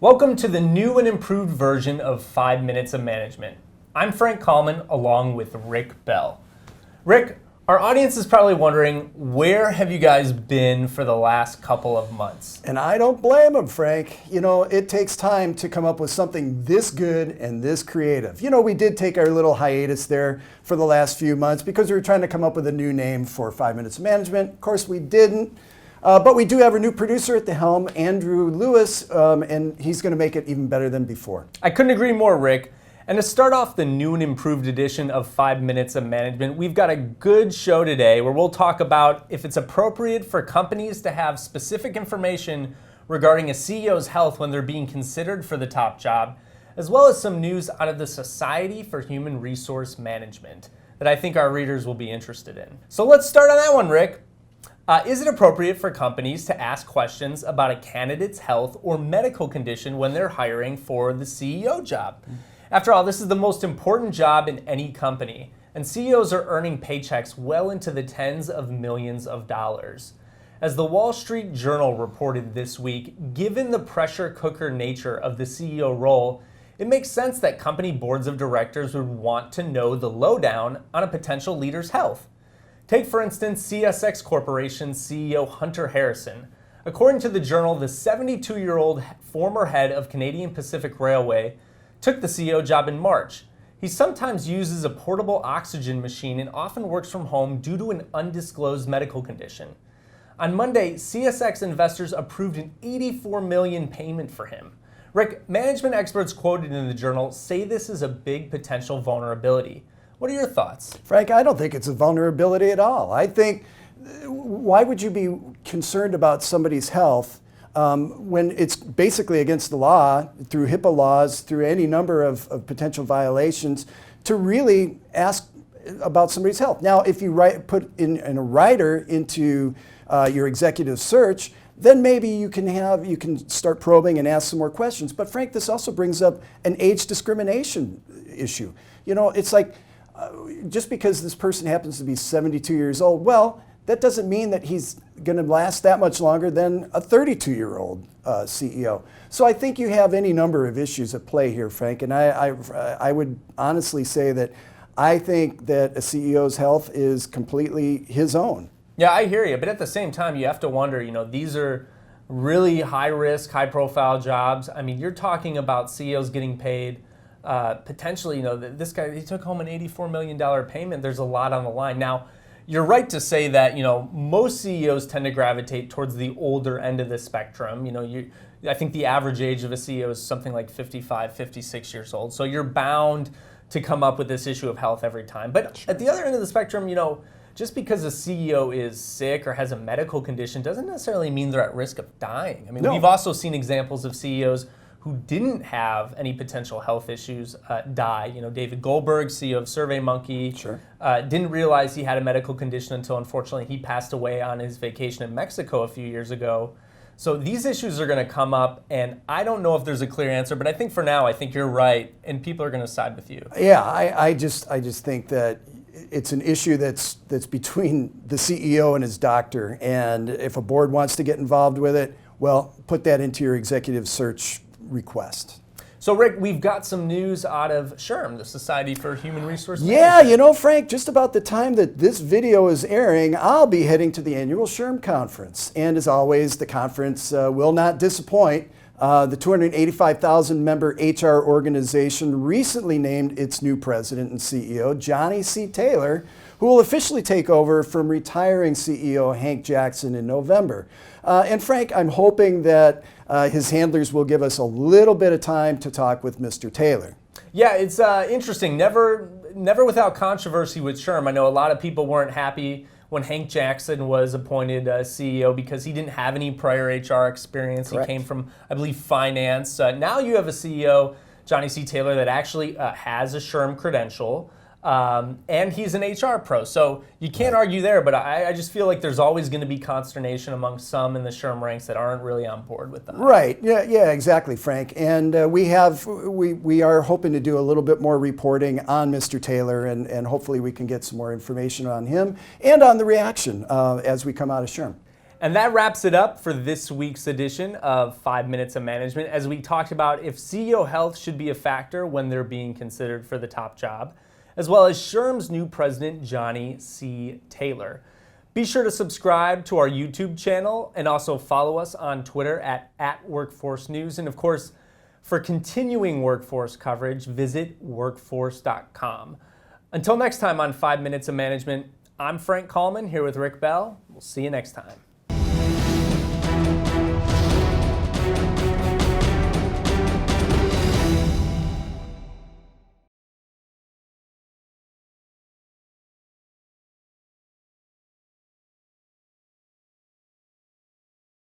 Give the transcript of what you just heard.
Welcome to the new and improved version of 5 Minutes of Management. I'm Frank Kallman along with Rick Bell. Rick, our audience is probably wondering, where have you guys been for the last couple of months? And I don't blame them, Frank. You know, it takes time to come up with something this good and this creative. You know, we did take our little hiatus there for the last few months because we were trying to come up with a new name for 5 Minutes of Management. Of course, we didn't. But we do have a new producer at the helm, Andrew Lewis, and he's going to make it even better than before. I couldn't agree more, Rick. And to start off the new and improved edition of 5 Minutes of Management, we've got a good show today where we'll talk about if it's appropriate for companies to have specific information regarding a CEO's health when they're being considered for the top job, as well as some news out of the Society for Human Resource Management that I think our readers will be interested in. So let's start on that one, Rick. Is it appropriate for companies to ask questions about a candidate's health or medical condition when they're hiring for the CEO job? After all, this is the most important job in any company, and CEOs are earning paychecks well into the tens of millions of dollars. As the Wall Street Journal reported this week, given the pressure cooker nature of the CEO role, it makes sense that company boards of directors would want to know the lowdown on a potential leader's health. Take, for instance, CSX Corporation's CEO Hunter Harrison. According to the Journal, the 72-year-old former head of Canadian Pacific Railway took the CEO job in March. He sometimes uses a portable oxygen machine and often works from home due to an undisclosed medical condition. On Monday, CSX investors approved an $84 million payment for him. Rick, management experts quoted in the Journal say this is a big potential vulnerability. What are your thoughts? Frank, I don't think it's a vulnerability at all. I think, why would you be concerned about somebody's health when it's basically against the law, through HIPAA laws, through any number of potential violations, to really ask about somebody's health? Now, if you put in a rider into your executive search, then maybe you can start probing and ask some more questions. But Frank, this also brings up an age discrimination issue. You know, it's like, just because this person happens to be 72 years old, well, that doesn't mean that he's going to last that much longer than a 32-year-old CEO. So I think you have any number of issues at play here, Frank, and I would honestly say that I think that a CEO's health is completely his own. Yeah, I hear you, but at the same time, you have to wonder, these are really high-risk, high-profile jobs. I mean, you're talking about CEOs getting paid potentially, this guy, he took home an $84 million payment. There's a lot on the line. Now, you're right to say that, most CEOs tend to gravitate towards the older end of the spectrum. I think the average age of a CEO is something like 55, 56 years old. So you're bound to come up with this issue of health every time. But sure, at the other end of the spectrum, just because a CEO is sick or has a medical condition doesn't necessarily mean they're at risk of dying. I mean, We've also seen examples of CEOs who didn't have any potential health issues die. David Goldberg, CEO of SurveyMonkey, sure, didn't realize he had a medical condition until, unfortunately, he passed away on his vacation in Mexico a few years ago. So these issues are going to come up, and I don't know if there's a clear answer, but I think for now, I think you're right, and people are going to side with you. Yeah, I just think that it's an issue that's between the CEO and his doctor, and if a board wants to get involved with it, well, put that into your executive search request. So Rick, we've got some news out of SHRM, the Society for Human Resource Management. Yeah, Frank, just about the time that this video is airing, I'll be heading to the annual SHRM conference. And as always, the conference will not disappoint. The 285,000 member HR organization recently named its new president and CEO, Johnny C. Taylor, who will officially take over from retiring CEO Hank Jackson in November. And Frank, I'm hoping that his handlers will give us a little bit of time to talk with Mr. Taylor. Yeah, it's interesting. Never without controversy with SHRM. I know a lot of people weren't happy when Hank Jackson was appointed CEO because he didn't have any prior HR experience. Correct. He came from, I believe, finance. Now you have a CEO, Johnny C. Taylor, that actually has a SHRM credential. And he's an HR pro, so you can't argue there, but I just feel like there's always going to be consternation among some in the SHRM ranks that aren't really on board with that. Right, yeah, exactly, Frank. And we are hoping to do a little bit more reporting on Mr. Taylor, and hopefully we can get some more information on him and on the reaction as we come out of SHRM. And that wraps it up for this week's edition of 5 Minutes of Management, as we talked about if CEO health should be a factor when they're being considered for the top job, as well as SHRM's new president, Johnny C. Taylor. Be sure to subscribe to our YouTube channel and also follow us on Twitter at Workforce News. And of course, for continuing workforce coverage, visit workforce.com. Until next time on 5 Minutes of Management, I'm Frank Coleman here with Rick Bell. We'll see you next time.